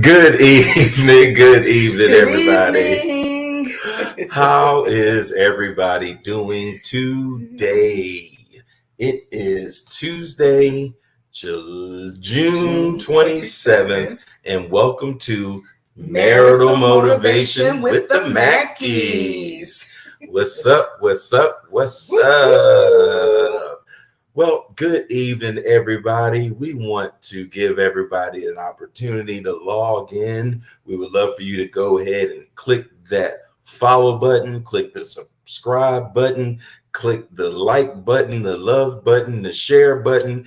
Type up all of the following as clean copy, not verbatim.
Good evening, everybody. Evening. How is everybody doing today? It is Tuesday, June 27th, and welcome to Marital Motivation with the Mackies. What's up? What's up? What's up? Well, good evening, everybody. We want to give everybody an opportunity to log in. We would love for you to go ahead and click that follow button, click the subscribe button, click the like button, the love button, the share button.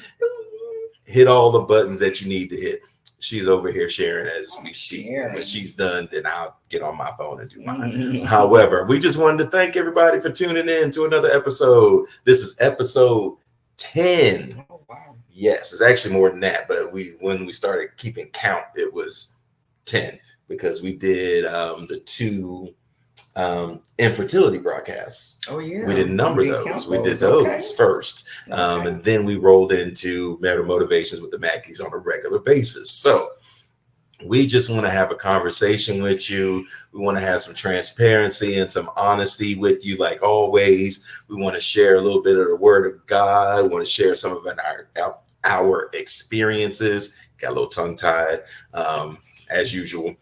Hit all the buttons that you need to hit. She's over here sharing as we speak. When she's done, then I'll get on my phone and do mine. However, we just wanted to thank everybody for tuning in to another episode. This is episode 10. Oh, wow. Yes, it's actually more than that, but when we started keeping count, it was 10 because we did the two infertility broadcasts. Oh yeah, we didn't number we those. We did those first, and then we rolled into Marital Motivations with the Mackies on a regular basis. So we just want to have a conversation with you. We want to have some transparency and some honesty with you, like always. We want to share a little bit of the Word of God. We want to share some of our experiences. Got a little tongue-tied, as usual.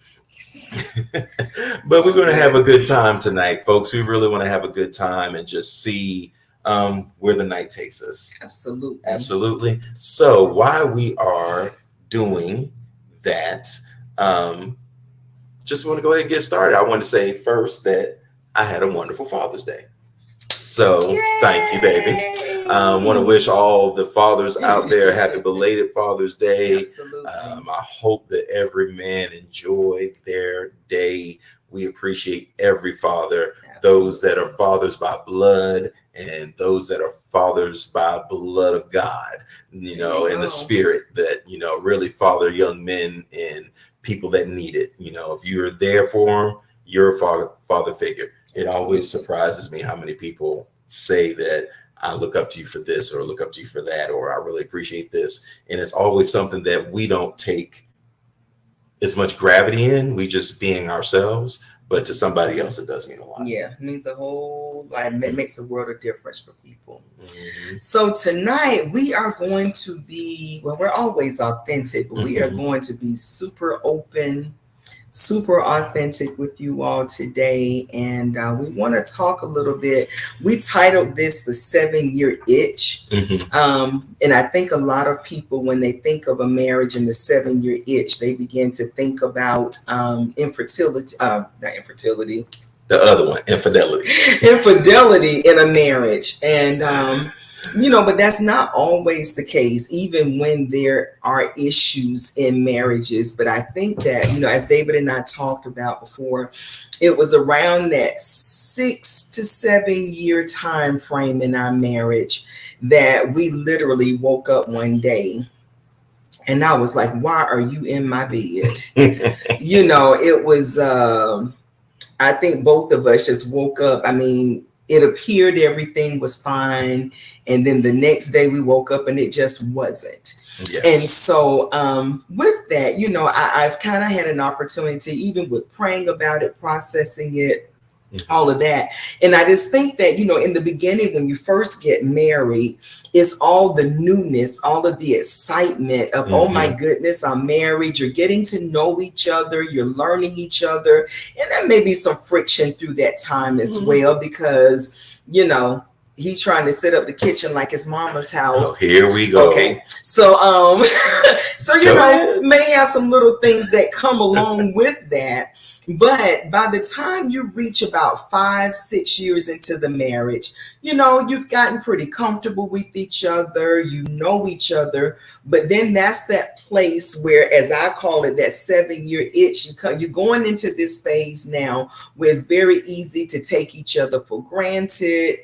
But we're going to have a good time tonight, folks. We really want to have a good time and just see where the night takes us. Absolutely. So while we are doing that, just want to go ahead and get started. I want to say first that I had a wonderful Father's Day. So Thank you, baby. Want to wish all the fathers out there happy belated Father's Day. Absolutely. I hope that every man enjoyed their day. We appreciate every father, those that are fathers by blood and those that are fathers by blood of God, in the spirit that, really father young men and people that need it. If you're there for them, you're a father figure. It always surprises me how many people say that I look up to you for this or look up to you for that, or I really appreciate this. And it's always something that we don't take as much gravity in. We just being ourselves, but to somebody else, it does mean a lot. Yeah, it means a whole lot. It makes a world of difference for people. Mm-hmm. So tonight we are going to be, we're always authentic, but we are going to be super open, super authentic with you all today. And we want to talk a little bit. We titled this The 7-Year Itch. And I think a lot of people, when they think of a marriage and the 7-year itch, they begin to think about infertility, not infertility. The other one, infidelity. Infidelity in a marriage. And, but that's not always the case, even when there are issues in marriages. But I think that, as David and I talked about before, it was around that 6 to 7 year time frame in our marriage that we literally woke up one day and I was like, why are you in my bed? It was, I think both of us just woke up. I mean, it appeared everything was fine. And then the next day we woke up and it just wasn't. Yes. And so with that, I've kind of had an opportunity, even with praying about it, processing it, all of that. And I just think that, in the beginning, when you first get married, it's all the newness, all of the excitement of, oh my goodness, I'm married. You're getting to know each other. You're learning each other. And there may be some friction through that time as well, because, he's trying to set up the kitchen like his mama's house. Oh, here we go. Okay. So, may have some little things that come along with that. But by the time you reach about 5-6 years into the marriage, you've gotten pretty comfortable with each other, know each other. But then that's that place where, as I call it, that 7-year itch, you're going into this phase now where it's very easy to take each other for granted.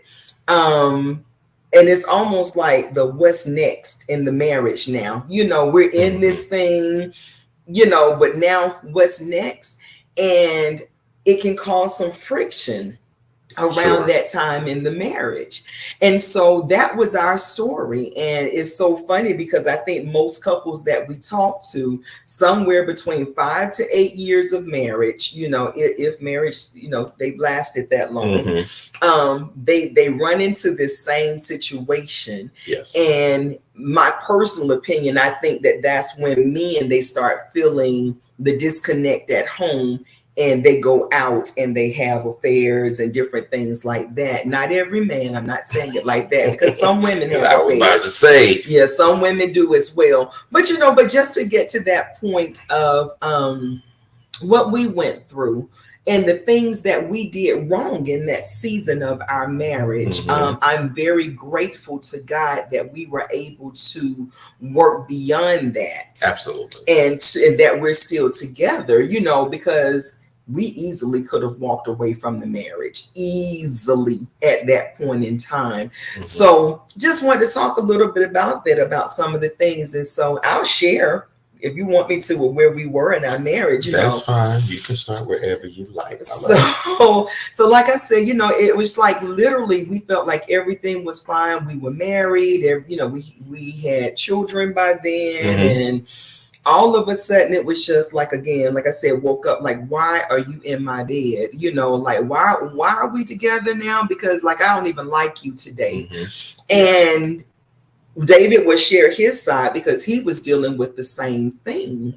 And it's almost like the what's next in the marriage now. We're in this thing, but now what's next? And it can cause some friction around Sure. that time in the marriage. And so that was our story. And it's so funny because I think most couples that we talk to, somewhere between 5 to 8 years of marriage, if marriage, they've lasted that long, they run into this same situation. Yes. And my personal opinion, I think that that's when men, they start feeling the disconnect at home, and they go out and they have affairs and different things like that. Not every man, I'm not saying it like that, because some women have I was affairs. about to say. Yeah, some women do as well. But but just to get to that point of what we went through and the things that we did wrong in that season of our marriage, I'm very grateful to God that we were able to work beyond that. Absolutely. And that we're still together, because we easily could have walked away from the marriage easily at that point in time. So just wanted to talk a little bit about that, about some of the things. And so I'll share, if you want me to, where we were in our marriage. That's fine. You can start wherever you like. So like I said, it was like literally we felt like everything was fine. We were married. We had children by then, and all of a sudden it was just like, again, like I said, woke up like, why are you in my bed? Like, why are we together now? Because like, I don't even like you today. And David would share his side because he was dealing with the same thing.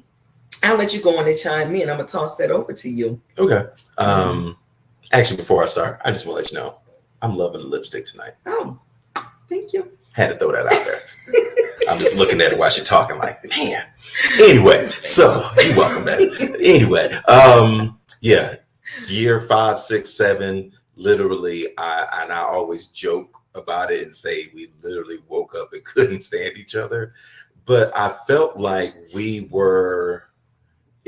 I'll let you go on and chime in. I'm gonna toss that over to you. Okay. Actually, before I start, I just want to let you know I'm loving the lipstick tonight. Oh, thank you. Had to throw that out there. I'm just looking at it while she's talking, like, man. Anyway, so you're welcome, man. Anyway, yeah, year 5, 6, 7. Literally, I always joke about it and say we literally woke up and couldn't stand each other. But I felt like it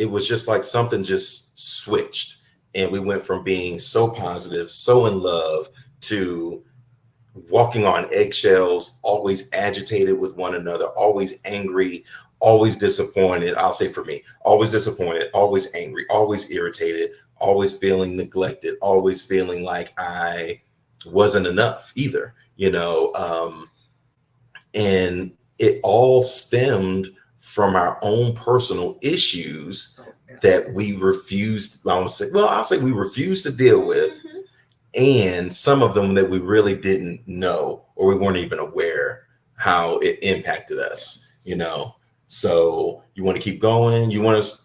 was just like something just switched, and we went from being so positive, so in love, to walking on eggshells, always agitated with one another, always angry, always disappointed. I'll say for me, always disappointed, always angry, always irritated, always feeling neglected, always feeling like I wasn't enough either, and it all stemmed from our own personal issues that we refused. I'll say we refused to deal with. And some of them that we really didn't know, or we weren't even aware how it impacted us, So you want to keep going? You want to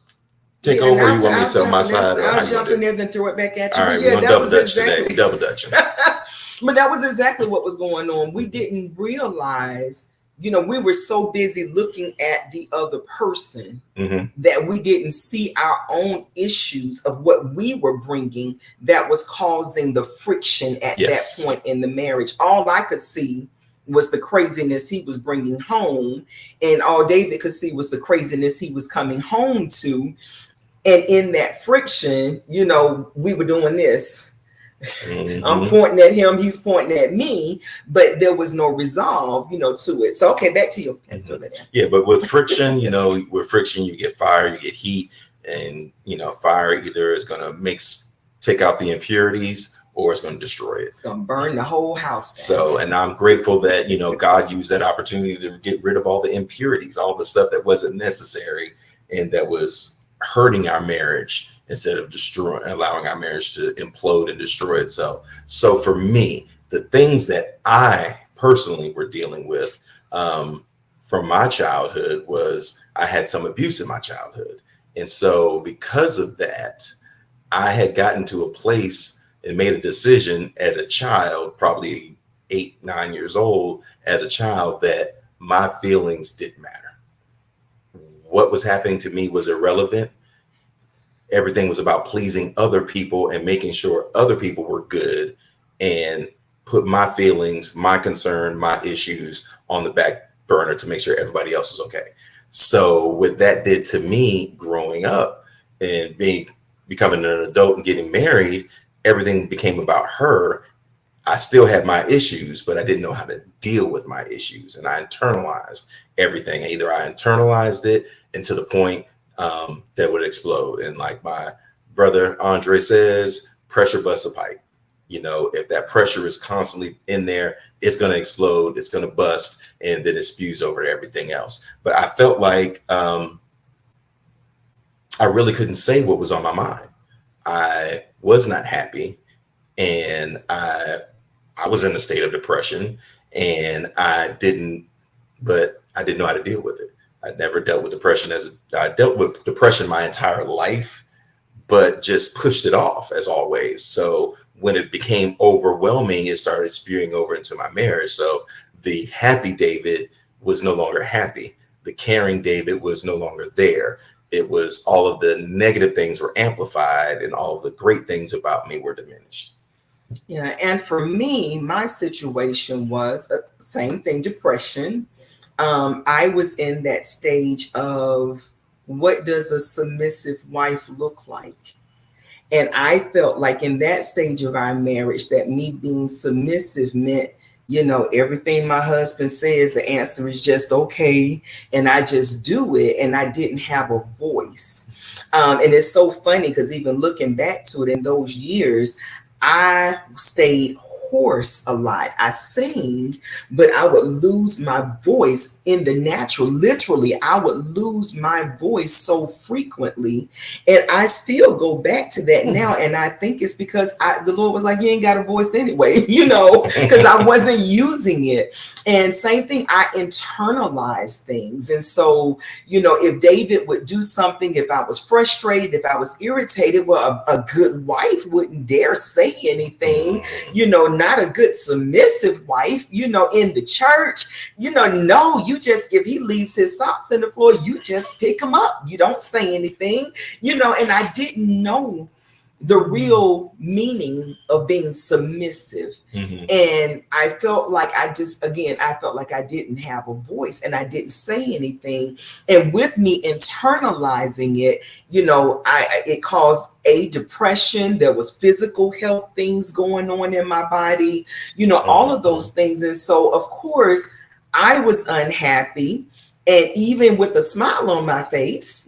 take over? Or you want me to sell my side? I'll jump in there, then throw it back at you. All right, we're going to double dutch today. Double dutching. But that was exactly what was going on. We didn't realize, we were so busy looking at the other person that we didn't see our own issues of what we were bringing that was causing the friction at that point in the marriage. All I could see was the craziness he was bringing home, and all David could see was the craziness he was coming home to. And in that friction, we were doing this. I'm pointing at him, he's pointing at me, but there was no resolve, to it. So, okay, back to you. Yeah, but with friction, with friction, you get fire, you get heat, and, fire either is going to take out the impurities or it's going to destroy it. It's going to burn the whole house down. So, and I'm grateful that, God used that opportunity to get rid of all the impurities, all the stuff that wasn't necessary and that was hurting our marriage, instead of allowing our marriage to implode and destroy itself. So for me, the things that I personally were dealing with from my childhood was I had some abuse in my childhood. And so because of that, I had gotten to a place and made a decision as a child, probably 8, 9 years old, as a child, that my feelings didn't matter. What was happening to me was irrelevant. Everything was about pleasing other people and making sure other people were good, and put my feelings, my concern, my issues on the back burner to make sure everybody else was okay. So what that did to me growing up and becoming an adult and getting married, everything became about her. I still had my issues, but I didn't know how to deal with my issues. And I internalized everything. Either I internalized it and to the point that would explode. And like my brother Andre says, pressure busts a pipe. If that pressure is constantly in there, it's going to explode, it's going to bust, and then it spews over to everything else. But I felt like I really couldn't say what was on my mind. I was not happy, and I was in a state of depression, and I didn't know how to deal with it. I never dealt with depression I dealt with depression my entire life, but just pushed it off as always. So when it became overwhelming, it started spewing over into my marriage. So the happy David was no longer happy. The caring David was no longer there. It was all of the negative things were amplified, and all of the great things about me were diminished. Yeah. And for me, my situation was same thing, depression. I was in that stage of, what does a submissive wife look like? And I felt like in that stage of our marriage that me being submissive meant, everything my husband says, the answer is just okay. And I just do it. And I didn't have a voice. And it's so funny because even looking back to it in those years, I stayed hoarse a lot. I sang, but I would lose my voice in the natural. Literally, I would lose my voice so frequently. And I still go back to that now. And I think it's because the Lord was like, you ain't got a voice anyway, because I wasn't using it. And same thing, I internalized things. And so, if David would do something, if I was frustrated, if I was irritated, well, a good wife wouldn't dare say anything, not a good submissive wife, in the church, no, you just, if he leaves his socks in the floor, you just pick him up. You don't say anything, and I didn't know the real meaning of being submissive. Mm-hmm. And I felt like I felt like I didn't have a voice and I didn't say anything. And with me internalizing it, it caused a depression. There was physical health things going on in my body, all of those things. And so, of course, I was unhappy. And even with a smile on my face,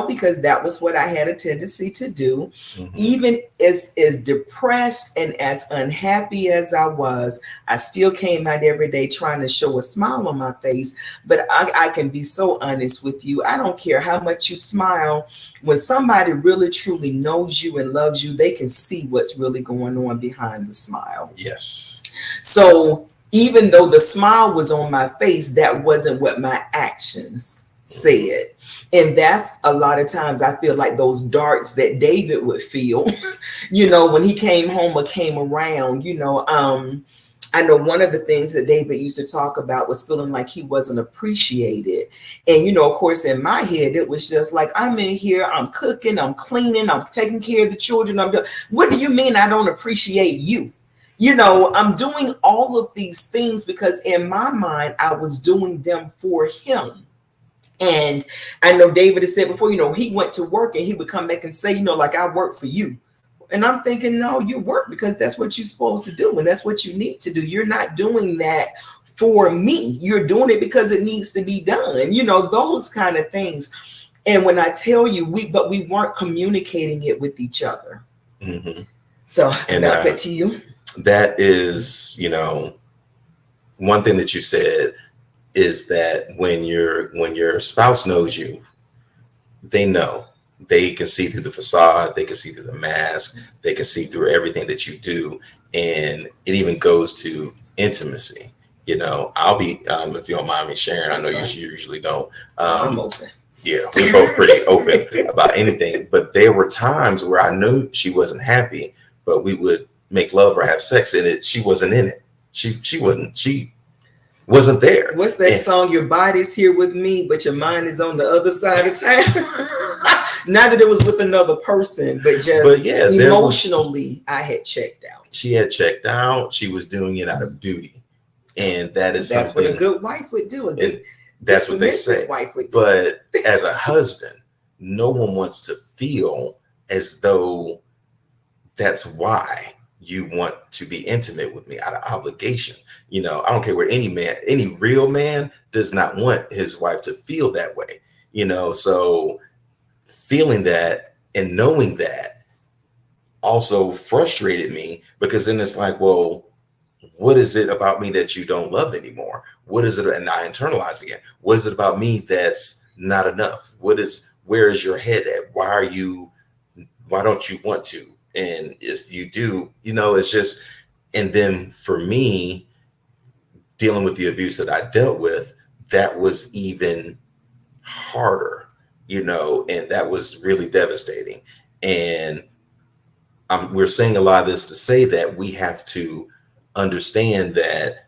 because that was what I had a tendency to do, even as depressed and as unhappy as I was, I still came out every day trying to show a smile on my face. But I can be so honest with you. I don't care how much you smile. When somebody really, truly knows you and loves you, they can see what's really going on behind the smile. Yes. So even though the smile was on my face, that wasn't what my actions said. And that's a lot of times I feel like those darts that David would feel, when he came home or came around, I know one of the things that David used to talk about was feeling like he wasn't appreciated. And, of course, in my head, it was just like, I'm in here, I'm cooking, I'm cleaning, I'm taking care of the children. What do you mean I don't appreciate you? I'm doing all of these things because in my mind, I was doing them for him. And I know David has said before, he went to work and he would come back and say, like, I work for you. And I'm thinking, no, you work because that's what you're supposed to do. And that's what you need to do. You're not doing that for me. You're doing it because it needs to be done. Those kind of things. And when I tell you, we weren't communicating it with each other. Mm-hmm. So and that's back to you. That is, one thing that you said is that when your spouse knows you, they know. They can see through the facade, they can see through the mask, they can see through everything that you do. And it even goes to intimacy. I'll be, if you don't mind me sharing, I know you usually don't. I'm open. Yeah, we're both pretty open about anything. But there were times where I knew she wasn't happy, but we would make love or have sex in it. She wasn't in it. She wasn't there. What's that song? Your body's here with me, but your mind is on the other side of town. Not that it was with another person, but emotionally, I had checked out. She had checked out. She was doing it out of duty, and that's what a good wife would do. That's what they say. Wife would do. But as a husband, no one wants to feel as though that's why you want to be intimate with me out of obligation. I don't care where any real man does not want his wife to feel that way. So feeling that and knowing that also frustrated me, because then it's like, well, what is it about me that you don't love anymore? What is it? And I internalize again. What is it about me that's not enough? Where is your head at? Why don't you want to? And if you do, it's just, and then for me, dealing with the abuse that I dealt with, that was even harder, and that was really devastating. And we're saying a lot of this to say that we have to understand that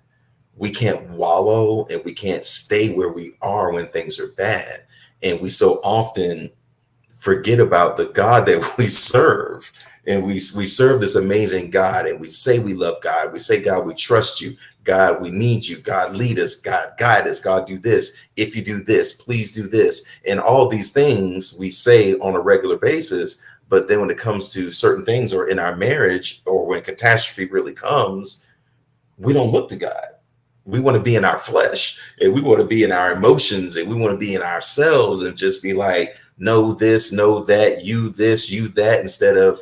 we can't wallow and we can't stay where we are when things are bad. And we so often forget about the God that we serve. And we serve this amazing God, and we say we love God. We say, God, we trust you. God, we need you. God, lead us. God, guide us. God, do this. If you do this, please do this. And all these things we say on a regular basis. But then when it comes to certain things, or in our marriage, or when catastrophe really comes, we don't look to God. We want to be in our flesh, and we want to be in our emotions, and we want to be in ourselves, and just be like, know this, know that, you this, you that, instead of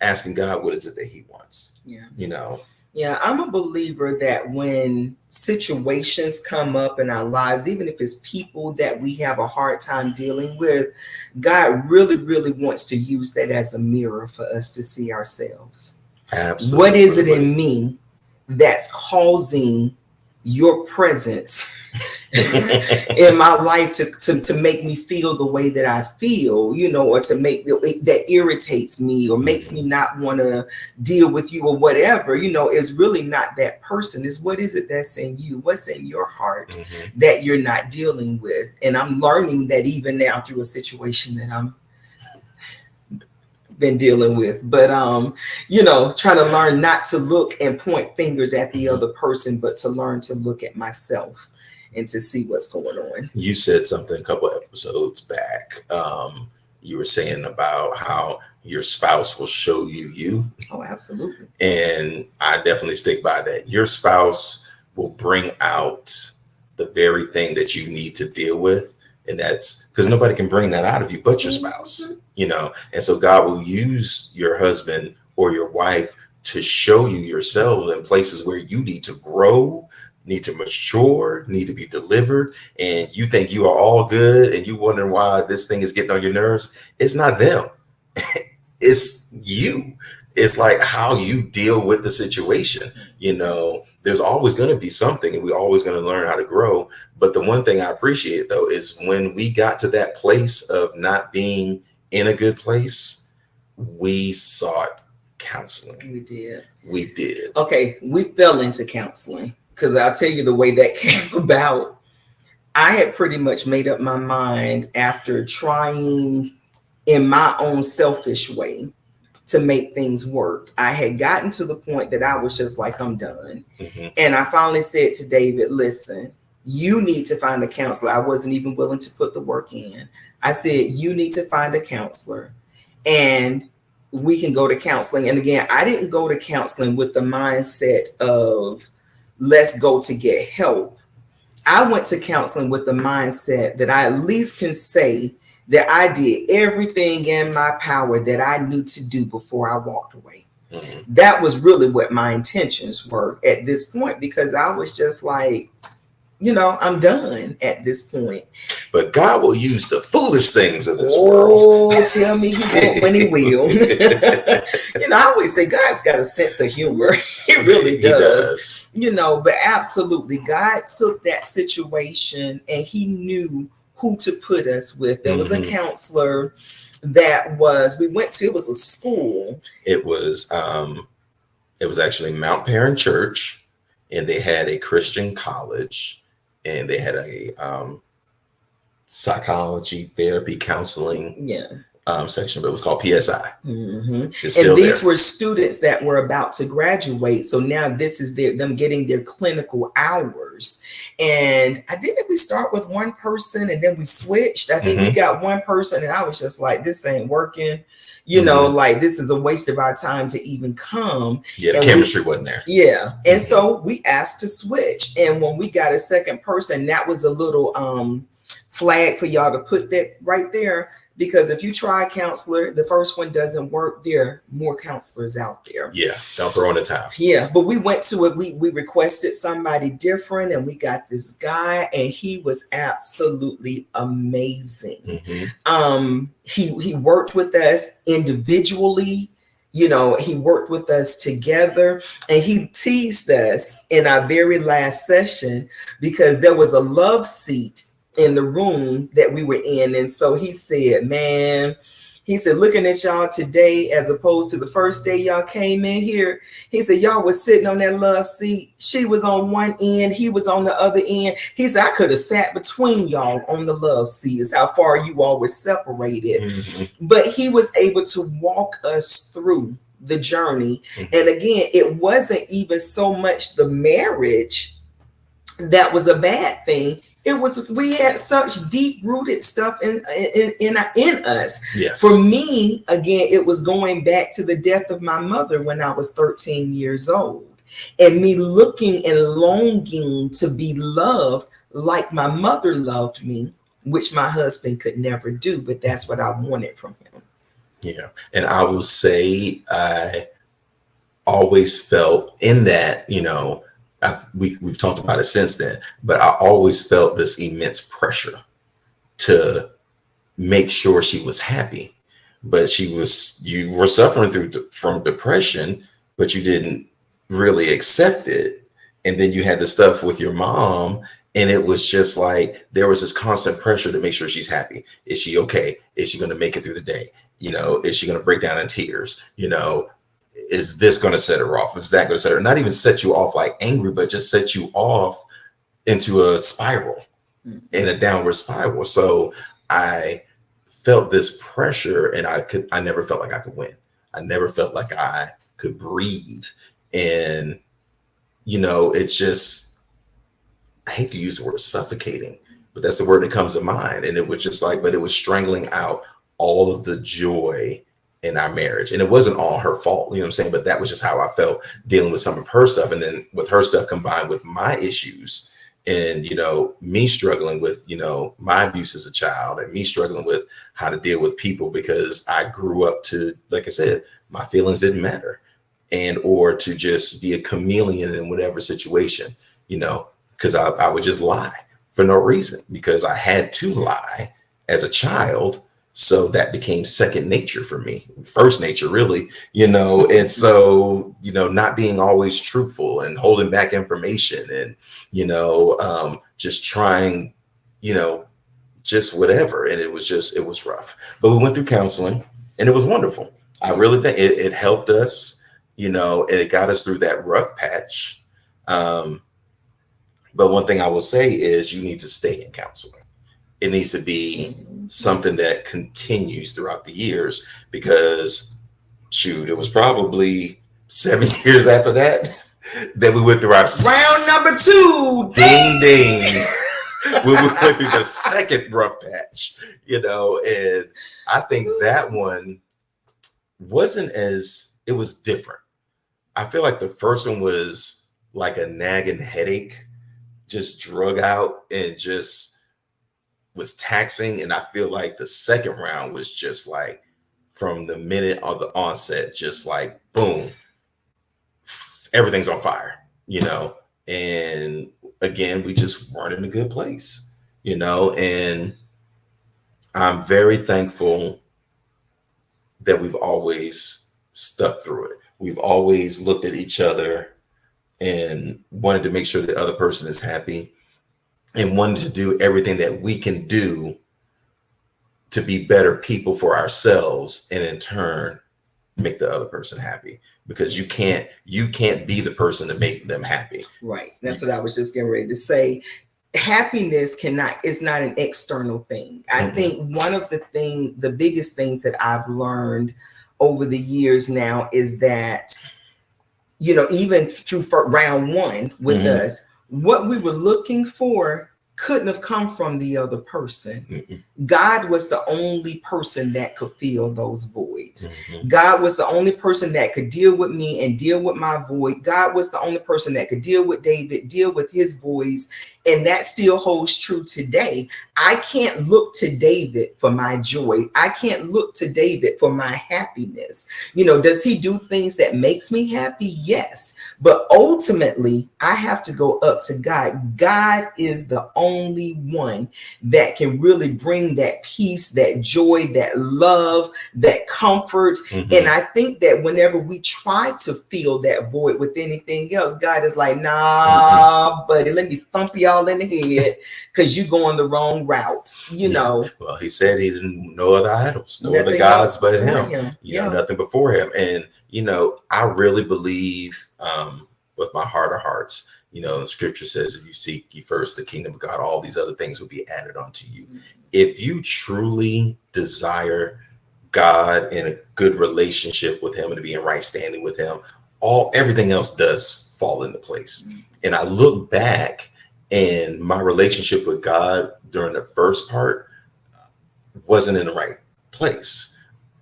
asking God, what is it that he wants? Yeah. Yeah, I'm a believer that when situations come up in our lives, even if it's people that we have a hard time dealing with, God really, really wants to use that as a mirror for us to see ourselves. Absolutely. What is it in me that's causing your presence in my life to make me feel the way that I feel, or to make that irritates me or makes me not want to deal with you or whatever, is really not that person. Is what is it that's in you? What's in your heart that you're not dealing with? And I'm learning that even now through a situation that I'm been dealing with, but trying to learn not to look and point fingers at the other person, but to learn to look at myself and to see what's going on. You said something a couple of episodes back. You were saying about how your spouse will show you. Oh, absolutely. And I definitely stick by that. Your spouse will bring out the very thing that you need to deal with. And that's because nobody can bring that out of you but your spouse, and so God will use your husband or your wife to show you yourself in places where you need to grow, need to mature, need to be delivered. And you think you are all good and you wondering why this thing is getting on your nerves. It's not them. It's you. It's like how you deal with the situation. There's always going to be something, and we're always going to learn how to grow. But the one thing I appreciate, though, is when we got to that place of not being in a good place, we sought counseling. We did. Okay, we fell into counseling, because I'll tell you the way that came about. I had pretty much made up my mind after trying in my own selfish way to make things work. I had gotten to the point that I was just like, I'm done. And I finally said to David, listen, you need to find a counselor. I wasn't even willing to put the work in. I said, you need to find a counselor and we can go to counseling. And again, I didn't go to counseling with the mindset of let's go to get help. I went to counseling with the mindset that I at least can say that I did everything in my power that I knew to do before I walked away. That was really what my intentions were at this point, because I was just like, I'm done at this point. But God will use the foolish things of this world. Oh, tell me he won't when he will. I always say God's got a sense of humor. He really does. But absolutely, God took that situation and he knew who to put us with. There was a counselor it was a school. It was actually Mount Perrin Church, and they had a Christian college, and they had a psychology, therapy, counseling section, but it was called PSI. And these were students that were about to graduate. So now this is them getting their clinical hours. And didn't we start with one person and then we switched? I think we got one person, and I was just like, this ain't working. Like this is a waste of our time to even come. Yeah, the chemistry wasn't there. Yeah. And so we asked to switch. And when we got a second person, that was a little flag for y'all to put that right there. because if you try a counselor, the first one doesn't work, there are more counselors out there. Yeah, don't throw in the towel. Yeah, but we went to it. We requested somebody different, and we got this guy, and he was absolutely amazing. He worked with us individually. You know, he worked with us together, and he teased us in our very last session because there was a love seat in the room that we were in. And so he said, man, he said, looking at y'all today, as opposed to the first day y'all came in here, he said, y'all was sitting on that love seat. She was on one end, he was on the other end. He said, I could have sat between y'all on the love seat. Is how far you all were separated. But he was able to walk us through the journey. And again, it wasn't even so much the marriage that was a bad thing. It was, we had such deep rooted stuff in us. Yes. For me, again, it was going back to the death of my mother when I was 13 years old, and me looking and longing to be loved like my mother loved me, which my husband could never do, but that's what I wanted from him. Yeah. And I will say, I always felt in that, you know, we've talked about it since then, but I always felt this immense pressure to make sure she was happy. But you were suffering from depression, but you didn't really accept it. And then you had the stuff with your mom, and it was just like, there was this constant pressure to make sure she's happy. Is she okay? Is she going to make it through the day? You know, is she going to break down in tears? You know, is this going to set her off? Is that going to set her? Not even set you off like angry, but just set you off into a spiral, in a downward spiral. So I felt this pressure, and I never felt like I could win. I never felt like I could breathe. And, you know, it's just, I hate to use the word suffocating, but that's the word that comes to mind. And it was just like, but it was strangling out all of the joy in our marriage. And it wasn't all her fault, you know what I'm saying? But that was just how I felt dealing with some of her stuff. And then with her stuff combined with my issues, and, you know, me struggling with, you know, my abuse as a child, and me struggling with how to deal with people, because I grew up to, like I said, my feelings didn't matter, and, or to just be a chameleon in whatever situation, you know, because I would just lie for no reason, because I had to lie as a child. So that became second nature for me, first nature, really, you know. And so, you know, not being always truthful and holding back information, and, you know, just trying, you know, just whatever. And it was rough. But we went through counseling, and it was wonderful. I really think it helped us, you know, and it got us through that rough patch. But one thing I will say is, you need to stay in counseling. It needs to be something that continues throughout the years, because shoot, it was probably 7 years after that we went through our round number 2. Ding ding. We went through the second rough patch, you know. And I think that one it was different. I feel like the first one was like a nagging headache, just drug out, and just was taxing. And I feel like the second round was just like, from the minute of the onset, just like boom, everything's on fire, you know. And again, we just weren't in a good place, you know. And I'm very thankful that we've always stuck through it. We've always looked at each other and wanted to make sure the other person is happy, and wanted to do everything that we can do to be better people for ourselves, and in turn make the other person happy, because you can't be the person to make them happy. Right. That's what I was just getting ready to say. Happiness is not an external thing. I think one of the biggest things that I've learned over the years now is that, you know, even through round 1 with us, what we were looking for couldn't have come from the other person. God was the only person that could fill those voids. God was the only person that could deal with me and deal with my void. God was the only person that could deal with David, deal with his voids. And that still holds true today. I can't look to David for my joy. I can't look to David for my happiness. Does he do things that makes me happy? Yes. But ultimately, I have to go up to God. God is the only one that can really bring that peace, that joy, that love, that comfort. Mm-hmm. And I think that whenever we try to fill that void with anything else, God is like, nah, buddy, let me thump y'all in the head because you're going the wrong route. Well, he said he didn't know other idols, no Nothing other gods else but before him. him. Nothing before him. And I really believe with my heart of hearts, the scripture says, if you seek ye first the kingdom of God, all these other things will be added onto you. If you truly desire God in a good relationship with him and to be in right standing with him, everything else does fall into place. And I look back, and my relationship with God during the first part wasn't in the right place.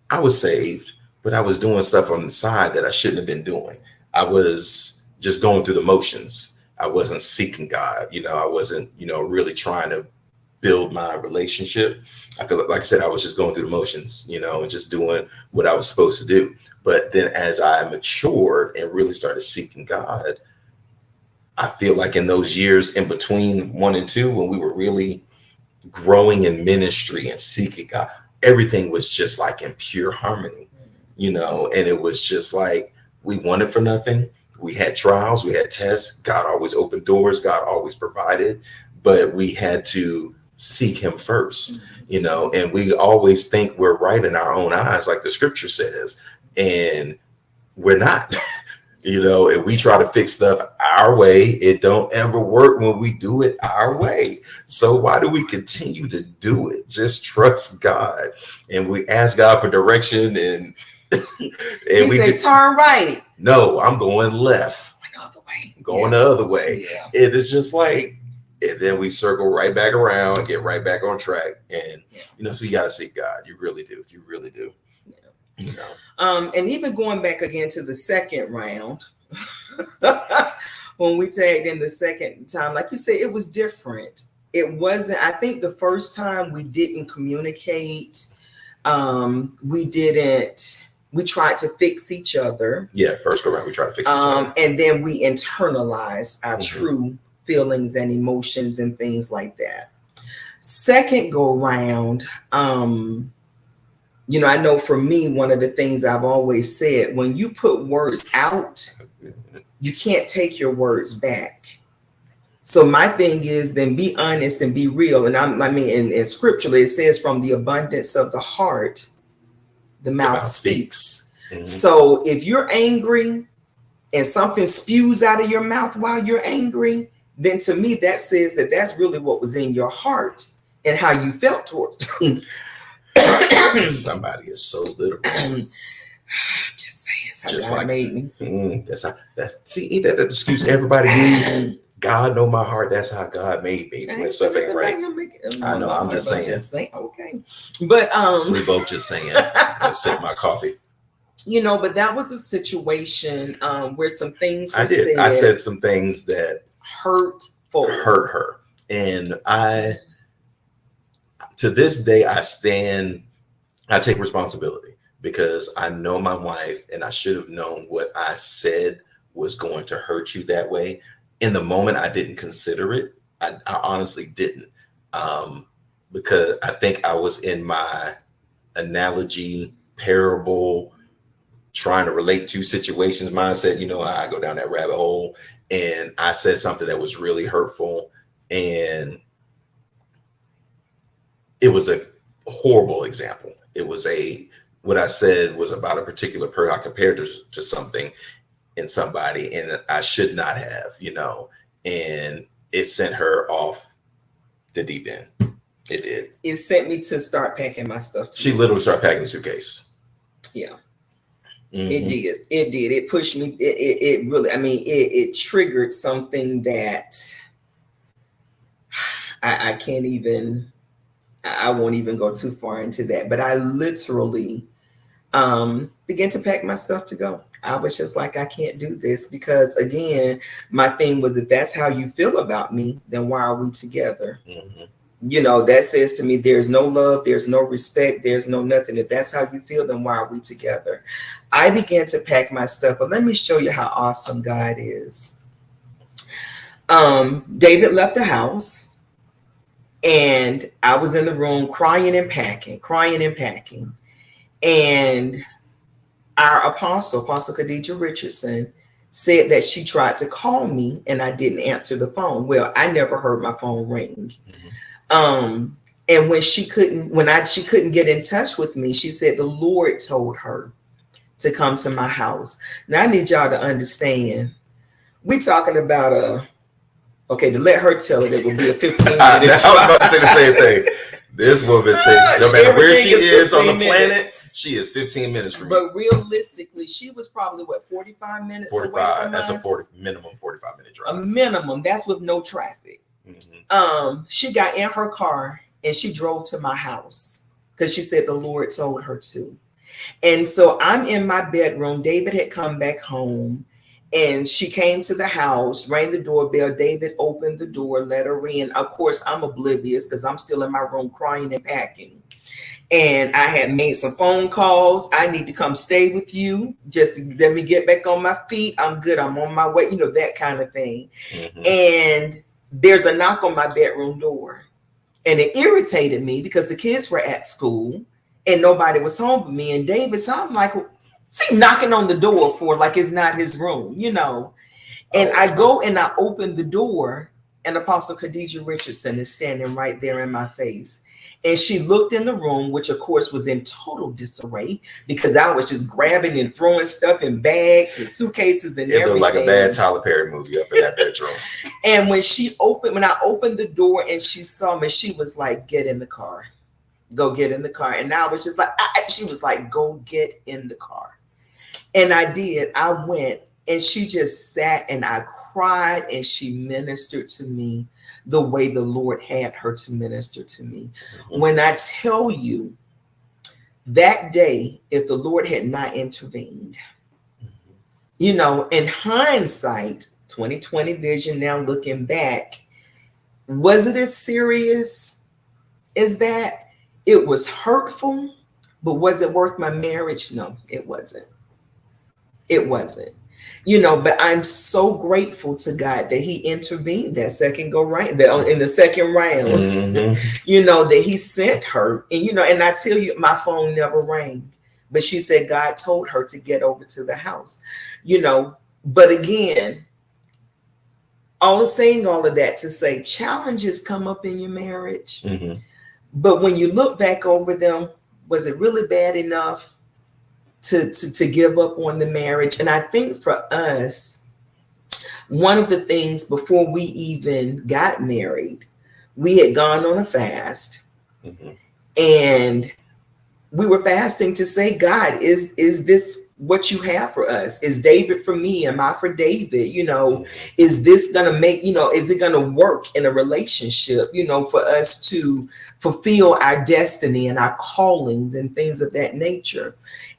I was saved, but I was doing stuff on the side that I shouldn't have been doing. I was just going through the motions. I wasn't seeking God. I wasn't, really trying to build my relationship. I feel like I said, I was just going through the motions, and just doing what I was supposed to do. But then as I matured and really started seeking God, I feel like in those years in between 1 and 2, when we were really growing in ministry and seeking God, everything was just like in pure harmony, and it was just like we wanted for nothing. We had trials, we had tests. God always opened doors, God always provided, but we had to seek him first, and we always think we're right in our own eyes, like the scripture says, and we're not. And we try to fix stuff our way. It don't ever work when we do it our way. So why do we continue to do it? Just trust God. And we ask God for direction, and we say, turn right. No, I'm going left. Going the other way. Yeah. It is just like, and then we circle right back around and get right back on track. And so you got to seek God. You really do. You really do. And even going back again to the second round, when we tagged in the second time, like you said, it was different. It wasn't, I think the first time we didn't communicate. We tried to fix each other. Yeah, first go around, we tried to fix each other. And then we internalized our true feelings and emotions and things like that. Second go around, I know for me, one of the things I've always said, when you put words out, you can't take your words back. So my thing is, then be honest and be real. And in scripturally, it says from the abundance of the heart, the mouth speaks. Mm-hmm. So if you're angry and something spews out of your mouth while you're angry, then to me, that says that that's really what was in your heart and how you felt towards them. Somebody is so literal. Just saying, it's how just God made me. Ain't that the excuse everybody uses? God know my heart. That's how God made me. When stuff ain't right. I know. I'm just saying. Okay, but we both just saying. I sip my coffee. But that was a situation where some things were said. I said some things that hurt her, and to this day, I take responsibility because I know my wife, and I should have known what I said was going to hurt you that way. In the moment, I didn't consider it. I honestly didn't, because I think I was in my analogy, parable, trying to relate to situations mindset. I go down that rabbit hole, and I said something that was really hurtful, and it was a horrible example. It was what I said was about a particular person. I compared to something in somebody, and I should not have, and it sent her off the deep end. It did. It sent me to start packing my stuff. She literally started packing the suitcase. Yeah. Mm-hmm. It did. It pushed me. It really, it triggered something that I can't even, I won't even go too far into that, but I literally began to pack my stuff to go. I was just like, I can't do this because, again, my thing was, if that's how you feel about me, then why are we together? Mm-hmm. That says to me, there's no love, there's no respect, there's no nothing. If that's how you feel, then why are we together? I began to pack my stuff, but let me show you how awesome God is. David left the house, and I was in the room crying and packing. And our apostle Khadijah Richardson, said that she tried to call me and I didn't answer the phone. Well, I never heard my phone ring. And when she couldn't get in touch with me, she said the Lord told her to come to my house. Now I need y'all to understand. We're talking about to let her tell it would be a 15-minute I was about to say the same thing. This woman says no matter where she is on the planet, she is 15 minutes from you. But realistically, she was probably 45 minutes 45. away from That's us? minimum 45-minute drive. A minimum. That's with no traffic. She got in her car and she drove to my house because she said the Lord told her to. And so I'm in my bedroom. David had come back home. And she came to the house, rang the doorbell. David opened the door, let her in. Of course, I'm oblivious because I'm still in my room crying and packing. And I had made some phone calls. I need to come stay with you. Just let me get back on my feet. I'm good. I'm on my way. That kind of thing. And there's a knock on my bedroom door. And it irritated me because the kids were at school and nobody was home but me and David. So I'm like, what's he knocking on the door for? Like it's not his room, And I go and I open the door, and Apostle Khadijah Richardson is standing right there in my face. And she looked in the room, which of course was in total disarray because I was just grabbing and throwing stuff in bags and suitcases and everything. It looked like a bad Tyler Perry movie up in that bedroom. And when I opened the door and she saw me, she was like, "Get in the car, go get in the car." And I was just like, she was like, "Go get in the car." And I did. I went, and she just sat and I cried, and she ministered to me the way the Lord had her to minister to me. When I tell you that day, if the Lord had not intervened, in hindsight, 2020 vision, now looking back, was it as serious as that? It was hurtful, but was it worth my marriage? No, it wasn't. It wasn't, but I'm so grateful to God that he intervened that second go round, in the second round, that he sent her. And, and I tell you, my phone never rang, but she said God told her to get over to the house, but again, saying all of that to say challenges come up in your marriage. But when you look back over them, was it really bad enough to give up on the marriage? And I think for us, one of the things before we even got married, we had gone on a fast, and we were fasting to say, God, is this what you have for us? Is David for me? Am I for David? Is this gonna make, is it gonna work in a relationship, for us to fulfill our destiny and our callings and things of that nature?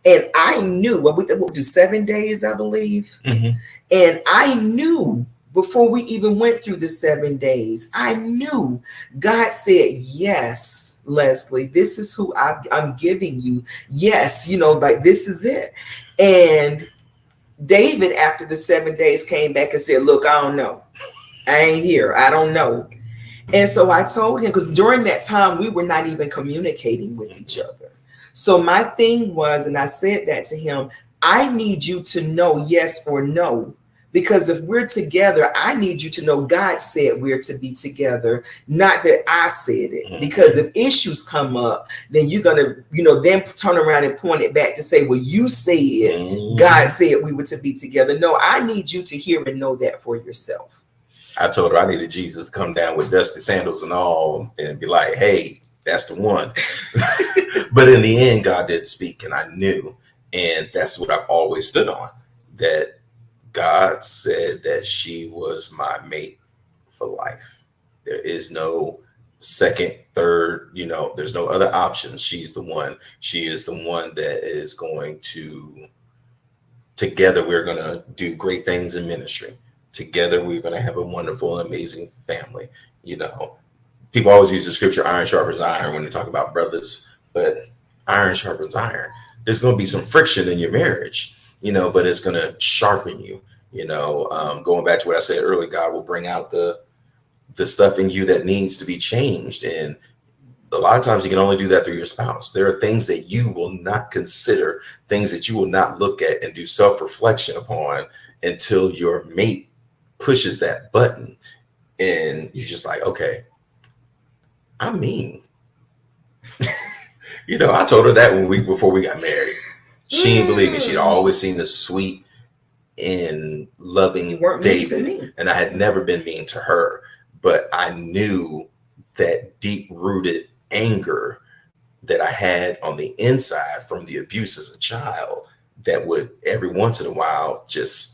And I knew, we do 7 days, I believe. And I knew before we even went through the 7 days, I knew God said, yes, Leslie, this is who I'm giving you. Yes, this is it. And David, after the 7 days, came back and said, look, I don't know. I ain't here. I don't know. And so I told him, because during that time, we were not even communicating with each other. So my thing was, and I said that to him, I need you to know yes or no, because if we're together, I need you to know God said we're to be together, not that I said it. Because if issues come up, then you're going to, then turn around and point it back to say, well, you said God said we were to be together. No, I need you to hear and know that for yourself. I told her I needed Jesus to come down with dusty sandals and all and be like, hey, that's the one. But in the end, God did speak, and I knew. And that's what I've always stood on, that God said that she was my mate for life. There is no second, third, there's no other options. She's the one. She is the one that is going to, together, we're going to do great things in ministry. Together, we're going to have a wonderful, amazing family. people always use the scripture, iron sharpens iron, when they talk about brothers, but iron sharpens iron. There's going to be some friction in your marriage, but it's going to sharpen you, going back to what I said earlier, God will bring out the stuff in you that needs to be changed. And a lot of times you can only do that through your spouse. There are things that you will not consider, things that you will not look at and do self-reflection upon until your mate pushes that button. And you're just like, okay, I'm mean. I told her that before we got married. She didn't believe me. She'd always seen the sweet and loving David. And I had never been mean to her, but I knew that deep-rooted anger that I had on the inside from the abuse as a child that would every once in a while just,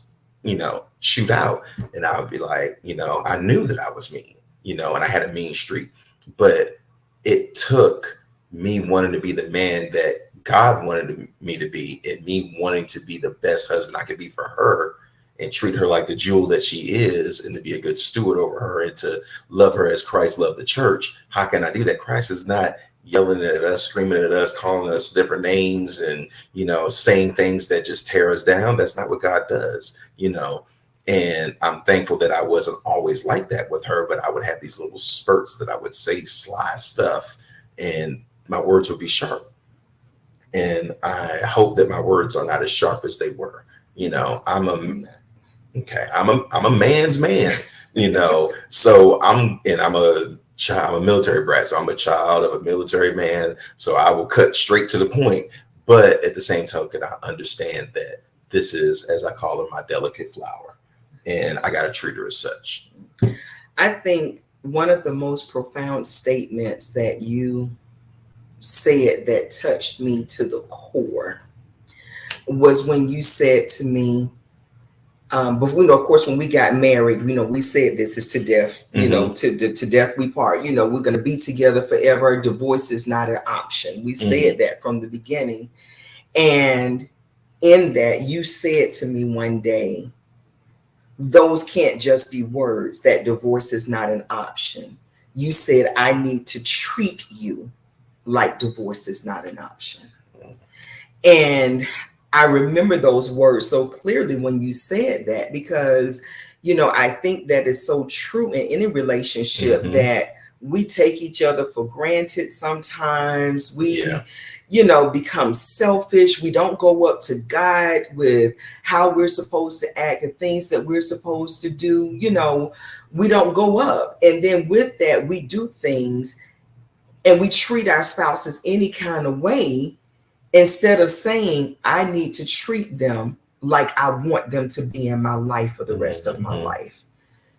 shoot out. And I would be like, I knew that I was mean, and I had a mean streak, but it took me wanting to be the man that God wanted me to be, and me wanting to be the best husband I could be for her and treat her like the jewel that she is, and to be a good steward over her and to love her as Christ loved the church. How can I do that? Christ is not yelling at us, screaming at us, calling us different names and, saying things that just tear us down. That's not what God does, And I'm thankful that I wasn't always like that with her, but I would have these little spurts that I would say sly stuff and my words would be sharp. And I hope that my words are not as sharp as they were. I'm a man's man, so I'm a child, I'm a military brat. So I'm a child of a military man. So I will cut straight to the point. But at the same token, I understand that this is, as I call her, my delicate flower. And I got to treat her as such. I think one of the most profound statements that you said that touched me to the core was when you said to me, but of course, when we got married, we said this is to death, to death we part, we're going to be together forever. Divorce is not an option. We said that from the beginning. And in that, you said to me one day, those can't just be words, that divorce is not an option. You said, I need to treat you like divorce is not an option. And I remember those words so clearly when you said that, because, I think that is so true in any relationship that we take each other for granted. Sometimes we, become selfish. We don't go up to God with how we're supposed to act and things that we're supposed to do. We don't go up. And then with that, we do things and we treat our spouses any kind of way, instead of saying, I need to treat them like I want them to be in my life for the rest of my life.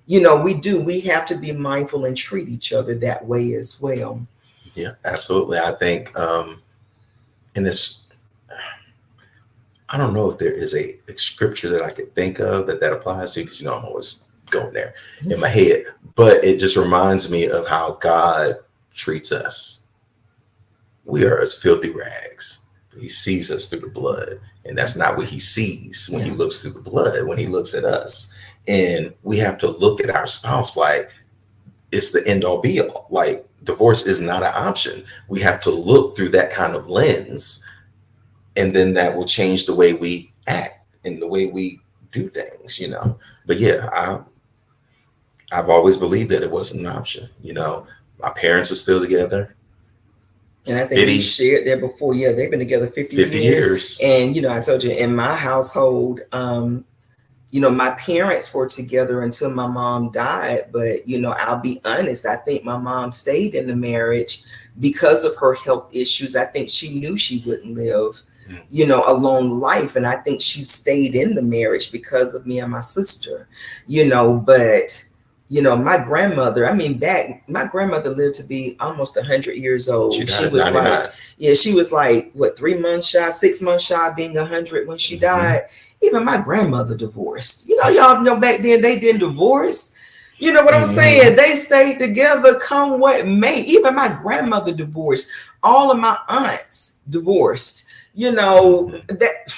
We have to be mindful and treat each other that way as well. Yeah, absolutely. I think in this, I don't know if there is a scripture that I could think of that applies to, because, I'm always going there in my head, but it just reminds me of how God treats us. We are as filthy rags. He sees us through the blood, and that's not what he sees when he looks through the blood, when he looks at us. And we have to look at our spouse like it's the end all be all. Like, divorce is not an option. We have to look through that kind of lens, and then that will change the way we act and the way we do things, But yeah, I've always believed that it wasn't an option. My parents are still together. And I think we shared there before. Yeah, they've been together 50 years. And, I told you, in my household, my parents were together until my mom died. But, I'll be honest, I think my mom stayed in the marriage because of her health issues. I think she knew she wouldn't live, a long life. And I think she stayed in the marriage because of me and my sister, but my grandmother, my grandmother lived to be almost 100 years old. She was 99. She was like, what, 6 months shy of being 100 when she died. Even my grandmother divorced. Y'all know back then they didn't divorce. You know what I'm saying? They stayed together come what may. Even my grandmother divorced. All of my aunts divorced. That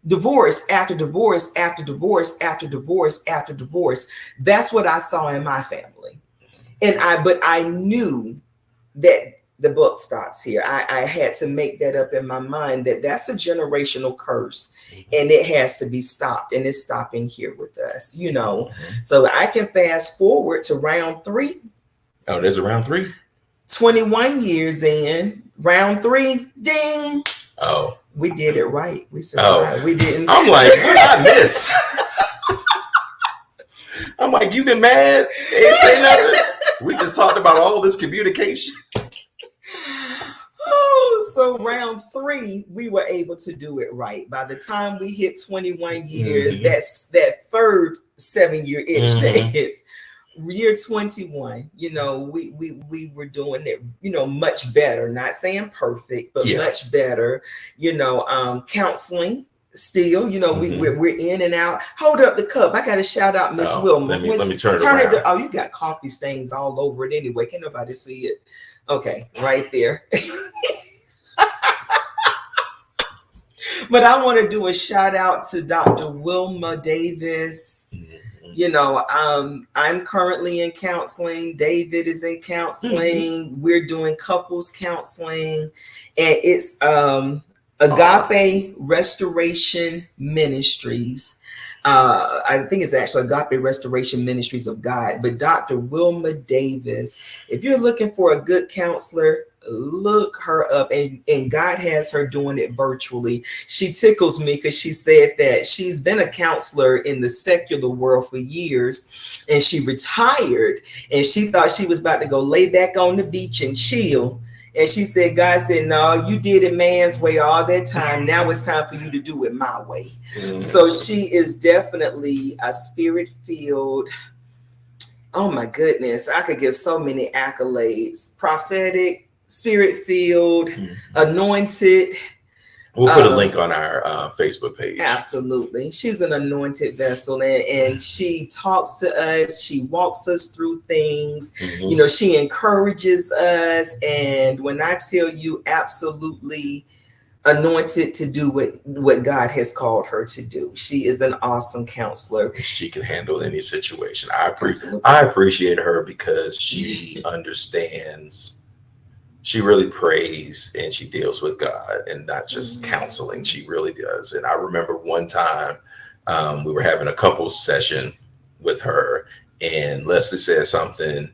divorce after divorce after divorce after divorce after divorce. That's what I saw in my family. But I knew that the book stops here. I had to make that up in my mind that that's a generational curse and it has to be stopped, and it's stopping here with us, you know. So I can fast forward to round 3. Oh, there's a round 3? 21 years in, round 3, ding. Oh. We did it right. We survived. We didn't. I'm like, what did I miss? I'm like, you been mad? Ain't say nothing. We just talked about all this communication. Oh, so round 3, we were able to do it right. By the time we hit 21 years, that's that third 7-year itch that hits. Year 21, you know, we were doing it, you know, much better. Not saying perfect, but much better. You know, counseling. Still, you know, we're in and out. Hold up the cup. I got to shout out Miss Wilma. Let me turn it around. Oh, you got coffee stains all over it anyway. Can't nobody see it. Okay, right there. But I want to do a shout out to Dr. Wilma Davis. You know, I'm currently in counseling. David is in counseling. We're doing couples counseling, and it's Agape Restoration Ministries. I think it's actually Agape Restoration Ministries of God. But Dr. Wilma Davis, if you're looking for a good counselor, look her up, and God has her doing it virtually. She tickles me because she said that she's been a counselor in the secular world for years, and she retired, and she thought she was about to go lay back on the beach and chill. And she said, God said, no, you did it man's way all that time. Now it's time for you to do it my way. So she is definitely a spirit-filled. Oh my goodness, I could give so many accolades. Prophetic, spirit-filled, anointed. We'll put a link on our Facebook page. Absolutely. She's an anointed vessel, and she talks to us. She walks us through things. You know, she encourages us. And when I tell you, absolutely anointed to do what God has called her to do. She is an awesome counselor. She can handle any situation. I appreciate her because she understands. She really prays and she deals with God and not just counseling. She really does. And I remember one time we were having a couples session with her, and Leslie said something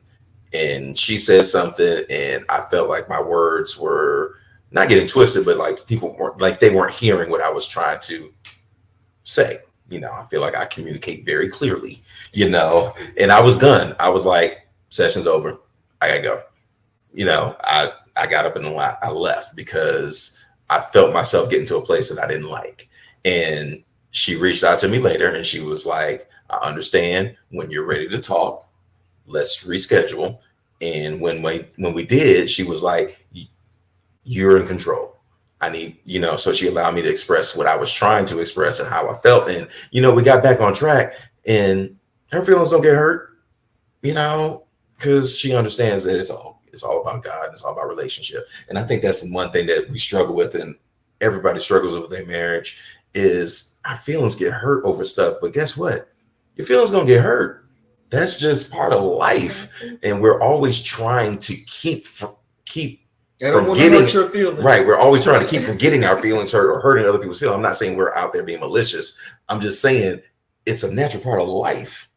and she said something, and I felt like my words were not getting twisted, but like people weren't, like they weren't hearing what I was trying to say. You know, I feel like I communicate very clearly, you know, and I was done. I was like, session's over. I gotta go. You know, I got up and I left because I felt myself getting to a place that I didn't like. And she reached out to me later and she was like, I understand when you're ready to talk, let's reschedule. And when we did, she was like, you're in control. I need, you know, so she allowed me to express what I was trying to express and how I felt. And, you know, we got back on track and her feelings don't get hurt, you know, because she understands that it's all about God. It's all about relationship. And I think that's one thing that we struggle with, and everybody struggles with their marriage, is our feelings get hurt over stuff. But guess what? Your feelings gonna get hurt. That's just part of life. And we're always trying to keep from getting your feelings. Right. We're always trying to keep from getting our feelings hurt or hurting other people's feelings. I'm not saying we're out there being malicious. I'm just saying it's a natural part of life.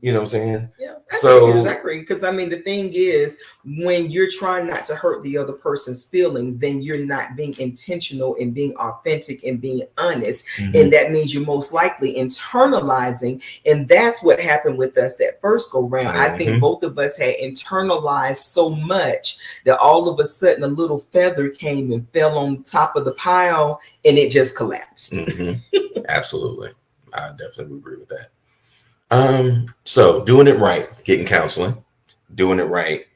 You know what I'm saying? Yeah. So exactly. Because I mean, the thing is, when you're trying not to hurt the other person's feelings, then you're not being intentional and being authentic and being honest. And that means you're most likely internalizing. And that's what happened with us that first go round. I think both of us had internalized so much that all of a sudden a little feather came and fell on top of the pile and it just collapsed. Absolutely. I definitely agree with that. So doing it right, getting counseling, doing it right,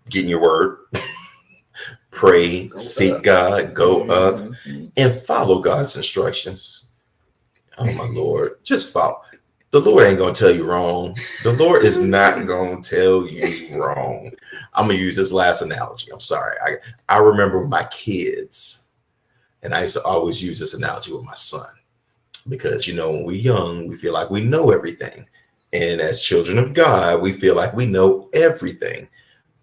getting your word, pray, seek God, go up, and follow God's instructions. Oh my Lord, just follow. The Lord ain't gonna tell you wrong. The Lord is not gonna tell you wrong. I'm gonna use this last analogy. I'm sorry. I remember my kids, and I used to always use this analogy with my son. Because, you know, when we're young, we feel like we know everything. And as children of God, we feel like we know everything.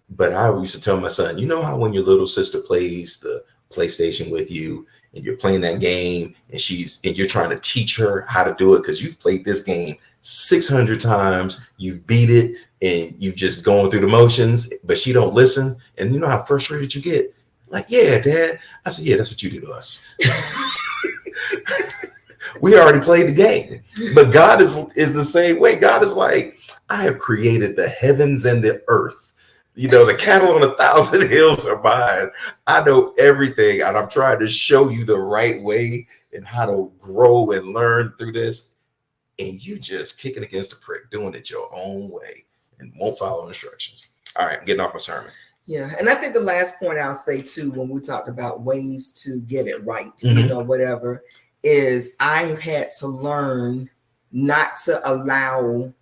But I used to tell my son, you know how when your little sister plays the PlayStation with you and you're playing that game and you're trying to teach her how to do it because you've played this game 600 times, you've beat it, and you've just going through the motions, but she don't listen. And you know how frustrated you get? Like, yeah, Dad. I said, yeah, that's what you do to us. We already played the game. But God is the same way. God is like, I have created the heavens and the earth. You know, the cattle on 1,000 hills are mine. I know everything, and I'm trying to show you the right way and how to grow and learn through this. And you just kicking against the prick, doing it your own way and won't follow instructions. All right, I'm getting off my sermon. Yeah, and I think the last point I'll say too, when we talked about ways to get it right, you know, whatever, is I had to learn not to allow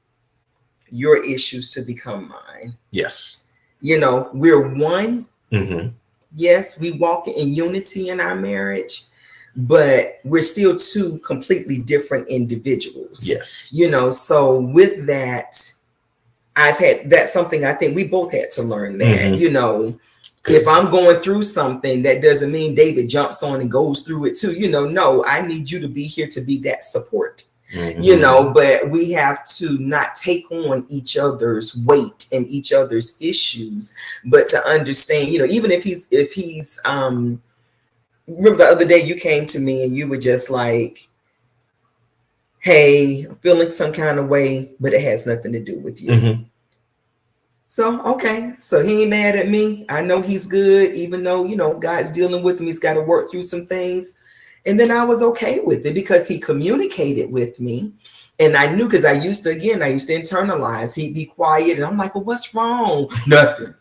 your issues to become mine. Yes. You know, we're one. Mm-hmm. Yes, we walk in unity in our marriage, but we're still two completely different individuals. Yes. You know, so with that, that's something I think we both had to learn that, you know, if I'm going through something, that doesn't mean David jumps on and goes through it too. You know, no, I need you to be here to be that support. You know, but we have to not take on each other's weight and each other's issues, but to understand, you know, even if he's remember the other day you came to me and you were just like, hey, I'm feeling some kind of way, but it has nothing to do with you. So, okay. So he ain't mad at me. I know he's good, even though, you know, God's dealing with him. He's got to work through some things. And then I was okay with it because he communicated with me. And I knew, because I used to internalize. He'd be quiet. And I'm like, well, what's wrong? Nothing.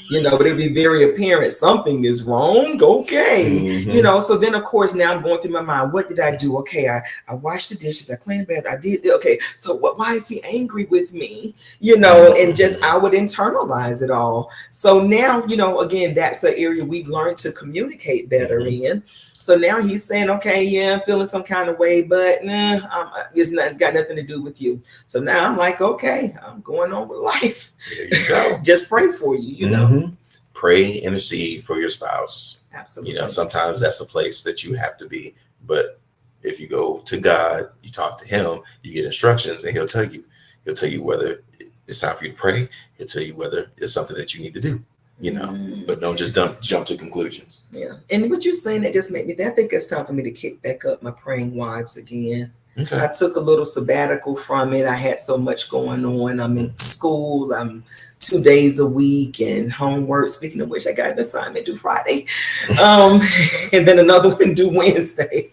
You know, but it'd be very apparent something is wrong. Okay. You know, so then, of course, now I'm going through my mind. What did I do? Okay, I washed the dishes. I cleaned the bath. I did. Okay, so why is he angry with me? You know, and just I would internalize it all. So now, you know, again, that's the area we've learned to communicate better in. So now he's saying, okay, yeah, I'm feeling some kind of way, but it's got nothing to do with you. So now I'm like, okay, I'm going on with life. There you go. Just pray for you, you know. Pray, intercede for your spouse. Absolutely. You know, sometimes that's a place that you have to be. But if you go to God, you talk to him, you get instructions, and he'll tell you whether it's time for you to pray. He'll tell you whether it's something that you need to do. You know, but don't just jump to conclusions. Yeah. And what you're saying, that just made me, I think it's time for me to kick back up my praying wives again. Okay. I took a little sabbatical from it. I had so much going on. I'm in school. I'm 2 days a week and homework. Speaking of which, I got an assignment due Friday. And then another one due Wednesday.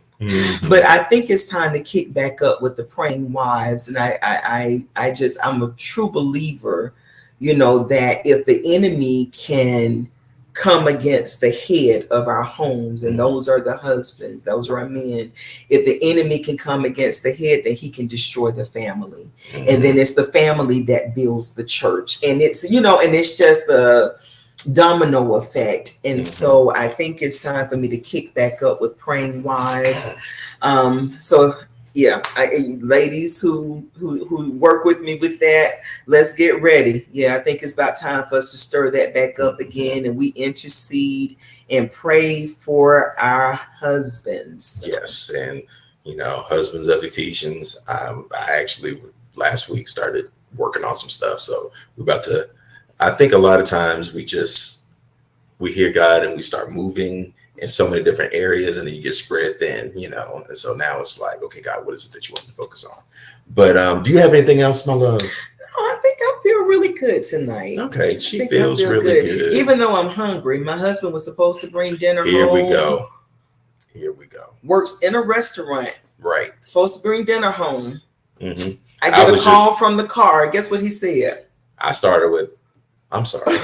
But I think it's time to kick back up with the praying wives. And I'm a true believer, you know, that if the enemy can come against the head of our homes, and those are the husbands, those are our men, if the enemy can come against the head, then he can destroy the family. And then it's the family that builds the church. And it's, you know, and it's just a domino effect. And so I think it's time for me to kick back up with praying wives. So yeah, ladies who work with me with that, let's get ready. Yeah, I think it's about time for us to stir that back up again, and we intercede and pray for our husbands. Yes, and you know, husbands of Ephesians. I actually last week started working on some stuff, so we're about to. I think a lot of times we hear God and we start moving in so many different areas, and then you get spread thin, you know. And so now it's like, okay, God, what is it that you want to focus on? But do you have anything else, my love? I think I feel really good tonight. Okay, she feels really good. Even though I'm hungry. My husband was supposed to bring dinner home. Here we go. Works in a restaurant. Right. Supposed to bring dinner home. I get a call from the car. Guess what he said? I started with, I'm sorry.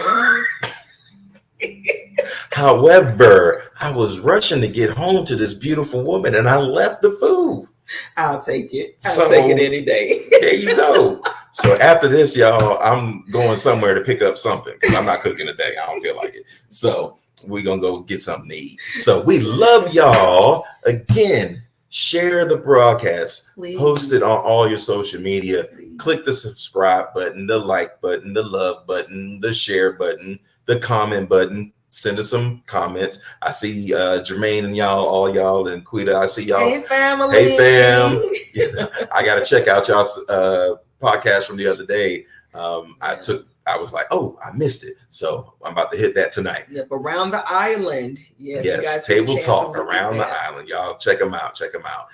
However, I was rushing to get home to this beautiful woman, and I left the food. I'll take it. I'll take it any day. There you go. So after this, y'all, I'm going somewhere to pick up something because I'm not cooking today. I don't feel like it. So we're going to go get something to eat. So we love y'all. Again, share the broadcast. Please. Post it on all your social media. Please. click the subscribe button, the like button, the love button, the share button, the comment button. Send us some comments. I see Jermaine and all y'all, and Quita. I see y'all. Hey, family. Hey, fam. Yeah, I got to check out y'all's podcast from the other day. I was like, oh, I missed it. So I'm about to hit that tonight. Yep, around the island. Yeah. Yes, Table Talk Around the Island. Y'all check them out. Check them out.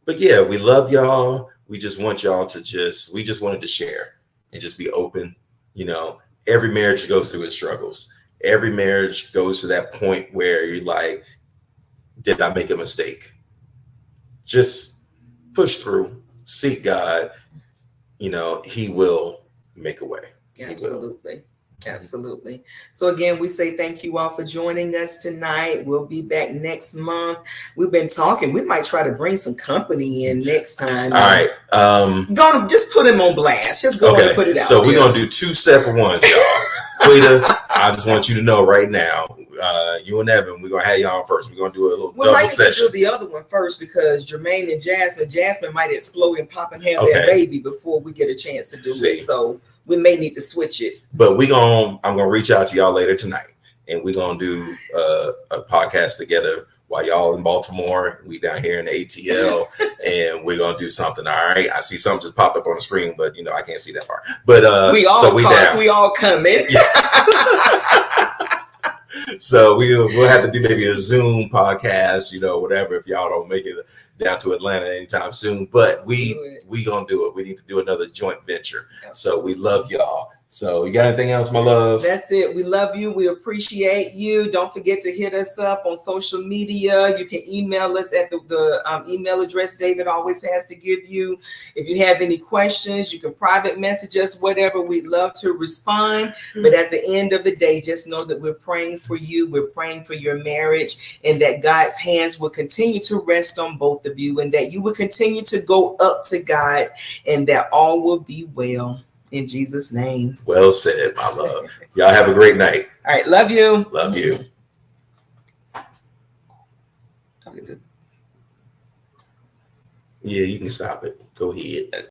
But yeah, we love y'all. We just want y'all to we just wanted to share and just be open. You know, every marriage goes through its struggles. Every marriage goes to that point where you're like, did I make a mistake? Just push through, seek God. You know, He will make a way. Absolutely. Absolutely. So again, we say thank you all for joining us tonight. We'll be back next month. We've been talking. We might try to bring some company in next time. All right. Gonna just put him on blast. Just go and put it out. So we're gonna do 2 separate ones, y'all. Quita, I just want you to know right now, you and Evan, we're gonna have y'all first. We're gonna do a little double session. Do the other one first because Jermaine and Jasmine might explode and pop and have their baby before we get a chance to do it. So we may need to switch it. But I'm gonna reach out to y'all later tonight, and we're gonna do a podcast together while y'all in Baltimore. We down here in the ATL, and we're gonna do something. All right. I see something just popped up on the screen, but you know I can't see that far. But we all coming. Yeah. So we'll have to do maybe a Zoom podcast, you know, whatever, if y'all don't make it down to Atlanta anytime soon. But we gonna do it. We need to do another joint venture. So we love y'all. So you got anything else, my love? That's it. We love you. We appreciate you. Don't forget to hit us up on social media. You can email us at the email address David always has to give you. If you have any questions, you can private message us, whatever. We'd love to respond. But at the end of the day, just know that we're praying for you. We're praying for your marriage, and that God's hands will continue to rest on both of you, and that you will continue to go up to God, and that all will be well. In Jesus' name. Well said, my love. Y'all have a great night. All right. Love you. Love you. Yeah, you can stop it. Go ahead.